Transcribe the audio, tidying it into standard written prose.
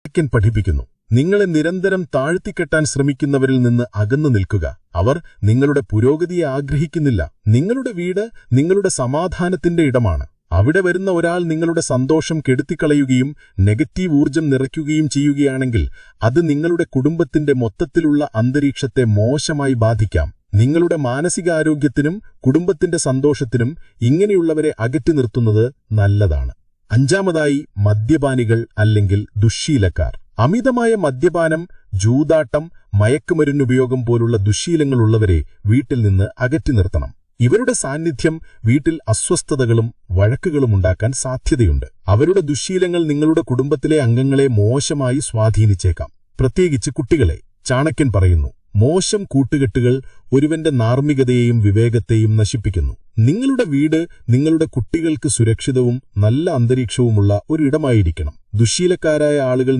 ചാണക്യൻ പഠിപ്പിക്കുന്നു. നിങ്ങളെ നിരന്തരം താഴ്ത്തിക്കെട്ടാൻ ശ്രമിക്കുന്നവരിൽ നിന്ന് അകന്നു നിൽക്കുക. അവർ നിങ്ങളുടെ പുരോഗതിയെ ആഗ്രഹിക്കുന്നില്ല. നിങ്ങളുടെ വീട് നിങ്ങളുടെ സമാധാനത്തിന്റെ ഇടമാണ്. അവിടെ വരുന്ന ഒരാൾ നിങ്ങളുടെ സന്തോഷം കെടുത്തിക്കളയുകയും നെഗറ്റീവ് ഊർജം നിറയ്ക്കുകയും ചെയ്യുകയാണെങ്കിൽ അത് നിങ്ങളുടെ കുടുംബത്തിന്റെ മൊത്തത്തിലുള്ള അന്തരീക്ഷത്തെ മോശമായി ബാധിക്കാം. നിങ്ങളുടെ മാനസികാരോഗ്യത്തിനും കുടുംബത്തിന്റെ സന്തോഷത്തിനും ഇങ്ങനെയുള്ളവരെ അകറ്റി നിർത്തുന്നത് നല്ലതാണ്. അഞ്ചാമതായി, മദ്യപാനികൾ അല്ലെങ്കിൽ ദുശ്ശീലക്കാർ. അമിതമായ മദ്യപാനം, ജൂതാട്ടം, മയക്കുമരുന്നുപയോഗം പോലുള്ള ദുശ്ശീലങ്ങളുള്ളവരെ വീട്ടിൽ നിന്ന് അകറ്റി നിർത്തണം. ഇവരുടെ സാന്നിധ്യം വീട്ടിൽ അസ്വസ്ഥതകളും വഴക്കുകളും ഉണ്ടാക്കാൻ സാധ്യതയുണ്ട്. അവരുടെ ദുശ്ശീലങ്ങൾ നിങ്ങളുടെ കുടുംബത്തിലെ അംഗങ്ങളെ മോശമായി സ്വാധീനിച്ചേക്കാം, പ്രത്യേകിച്ച് കുട്ടികളെ. ചാണക്യൻ പറയുന്നു, മോശം കൂട്ടുകെട്ടുകൾ ഒരുവന്റെ ധാർമ്മികതയെയും വിവേകത്തെയും നശിപ്പിക്കുന്നു. നിങ്ങളുടെ വീട് നിങ്ങളുടെ കുട്ടികൾക്ക് സുരക്ഷിതവും നല്ല അന്തരീക്ഷവുമുള്ള ഒരിടമായിരിക്കണം. ദുശ്ശീലക്കാരായ ആളുകൾ